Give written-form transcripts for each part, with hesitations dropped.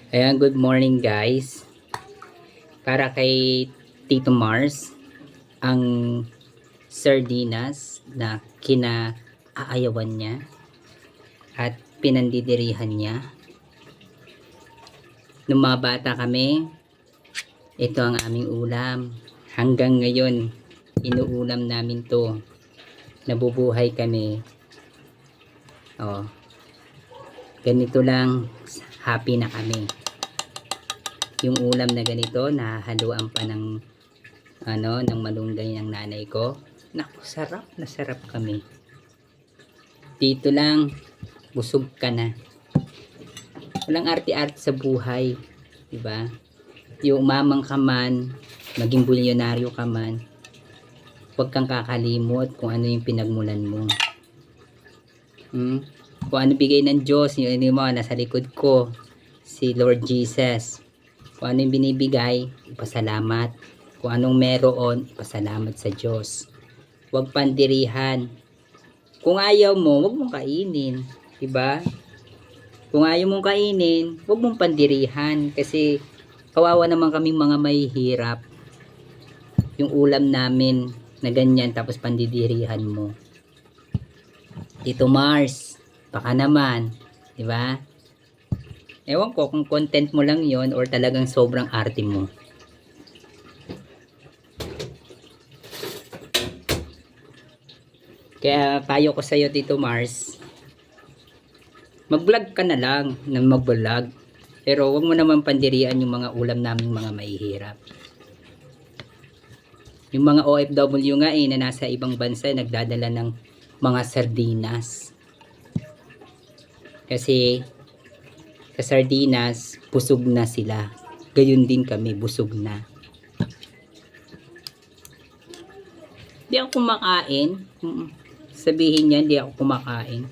Ayan, good morning guys. Para kay Tito Mars, ang sardinas na kinaayawan niya at pinandidirihan niya. Nung mga bata kami, ito ang aming ulam. Hanggang ngayon, inuulam namin to. Nabubuhay kami. Oh, ganito lang, happy na kami. Yung ulam na ganito, nahahaluan pa ng ng malunggay ng nanay ko. Naku, sarap na sarap kami. Dito lang, busog ka na. Walang arte-arte sa buhay, 'di ba? Yung umamang ka man, maging bilyonaryo ka man, huwag kang kakalimot kung ano yung pinagmulan mo. Kung ano bigay ng Diyos, yung mo, nasa likod ko, si Lord Jesus. Kung ano yung binibigay, ipasalamat. Kung anong meron, ipasalamat sa Diyos. Huwag pandirihan. Kung ayaw mo, huwag mong kainin. Diba? Kung ayaw mong kainin, huwag mong pandirihan. Kasi kawawa naman kaming mga mahihirap. Yung ulam namin na ganyan, tapos pandidirihan mo. Tito Mars, baka naman. Diba? Ewan ko kung content mo lang yon or talagang sobrang arte mo. Kaya payo ko sa'yo, Tito Mars, mag-vlog ka na lang ng mag-vlog. Pero wag mo naman pandirian yung mga ulam naming mga mahihirap. Yung mga OFW nga na nasa ibang bansa nagdadala ng mga sardinas. Kasi sa sardinas, busog na sila. Gayun din kami, busog na. Di ako kumakain. Sabihin niya, di ako kumakain.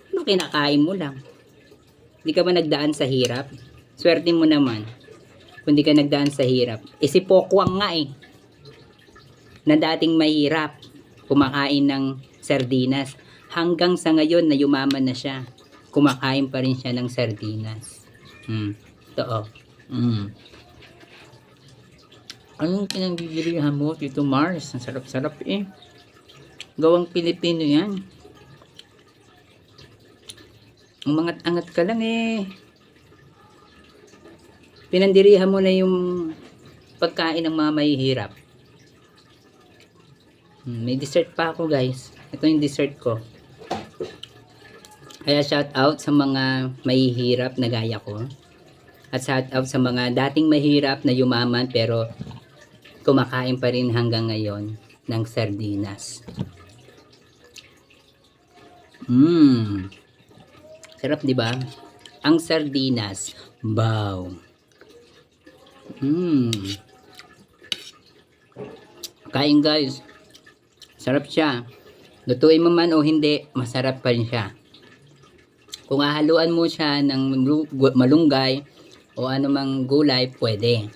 Ano kinakain mo lang? Di ka ba nagdaan sa hirap? Swerte mo naman. Kung di ka nagdaan sa hirap. Si Pokwang nga na dating mahirap, kumakain ng sardinas. Hanggang sa ngayon na yumaman na siya, kumakain pa rin siya ng sardinas. Ito Anong pinagdidirihan mo, Tito Mars? Ang sarap-sarap Gawang Pilipino yan. Ang angat-angat ka lang Pinandirihan mo na yung pagkain ng mga mahihirap. May dessert pa ako guys. Ito yung dessert ko. Kaya shout out sa mga mahihirap na gaya ko. At shout out sa mga dating mahirap na yumaman pero kumakain pa rin hanggang ngayon ng sardinas. Sarap, di ba? Ang sardinas. Wow. Kain guys. Sarap siya. Lutuin mo man o hindi, masarap pa rin siya. Kung hahaluan mo siya ng malunggay o anumang gulay, pwede.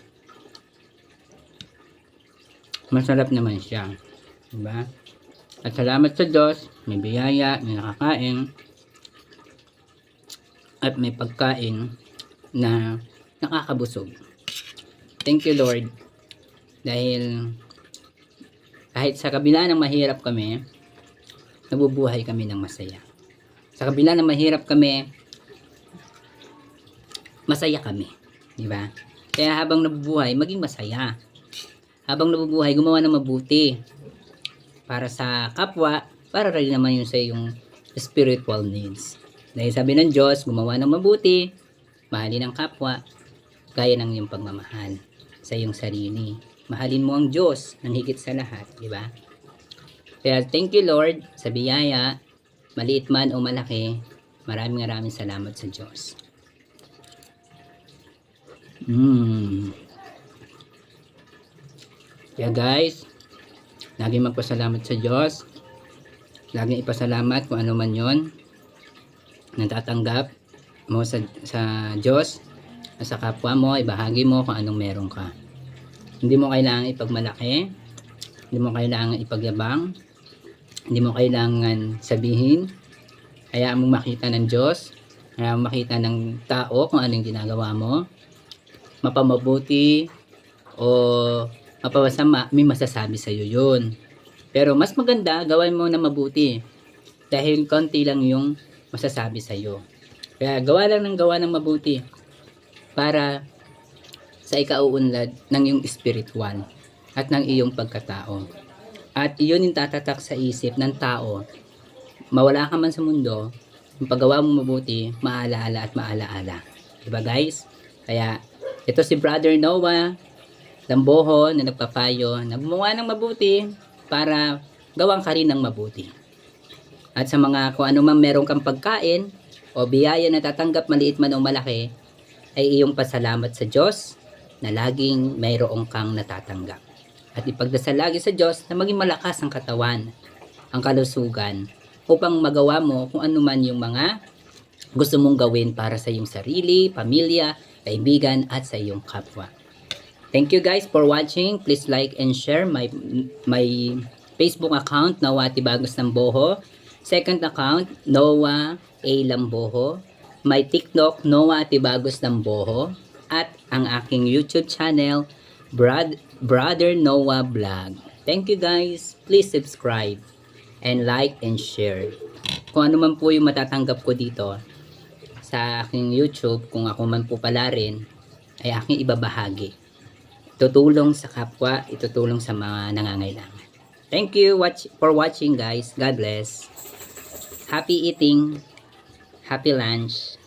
Masarap naman siya. Diba? At salamat sa Diyos, may biyaya, may nakakain, at may pagkain na nakakabusog. Thank you Lord. Dahil kahit sa kabila ng mahirap kami, nabubuhay kami ng masaya. Sa kabila ng mahirap kami, masaya kami. Diba? Kaya habang nabubuhay, maging masaya. Habang nabubuhay, gumawa ng mabuti. Para sa kapwa, para rin naman yun sa yung spiritual needs. Dahil sabi ng Diyos, gumawa ng mabuti, mahalin ang kapwa, gaya ng iyong pagmamahal sa iyong sarili. Mahalin mo ang Diyos ng higit sa lahat. Diba? Kaya thank you Lord sa biyaya, maliit man o malaki, maraming salamat sa Diyos. Kaya guys, laging magpasalamat sa Diyos. Laging ipasalamat kung ano man yon natatanggap mo sa Diyos, sa kapwa mo, ibahagi mo kung anong meron ka. Hindi mo kailangan ipagmalaki, hindi mo kailangan ipagyabang, hindi mo kailangan sabihin. Hayaan mong makita ng Diyos makita ng tao kung anong ginagawa mo, mapamabuti o mapapasama, may masasabi sa iyo yun. Pero mas maganda, gawin mo na mabuti dahil konti lang yung masasabi sa iyo. Kaya gawa lang ng gawa ng mabuti para sa ikauunlad ng iyong spiritual at ng iyong pagkatao. At iyon yung tatatak sa isip ng tao. Mawala ka man sa mundo, yung paggawa mo mabuti, maalaala at maalaala. Diba guys? Kaya ito si Brother Noah Lamboho na nagpapayo na gumawa ng mabuti para gawang ka rin ng mabuti. At sa mga kung ano man meron kang pagkain o biyaya na tatanggap maliit man o malaki, ay iyong pasalamat sa Diyos na laging mayroong kang natatanggap. At ipagdasal lagi sa Diyos na maging malakas ang katawan, ang kalusugan, upang magawa mo kung ano man yung mga gusto mong gawin para sa iyong sarili, pamilya, kaibigan, at sa iyong kapwa. Thank you guys for watching. Please like and share my Facebook account, Noah Tibagos Lamboho. Second account, Noah A. Lamboho. My TikTok, Noah Tibagos Lamboho. At ang aking YouTube channel, Brother Noah Vlog. Thank you guys. Please subscribe and like and share. Kung ano man po yung matatanggap ko dito sa aking YouTube, kung ako man po pala rin, ay aking ibabahagi. Tutulong sa kapwa, itutulong sa mga nangangailangan. Thank you for watching guys. God bless. Happy eating. Happy lunch.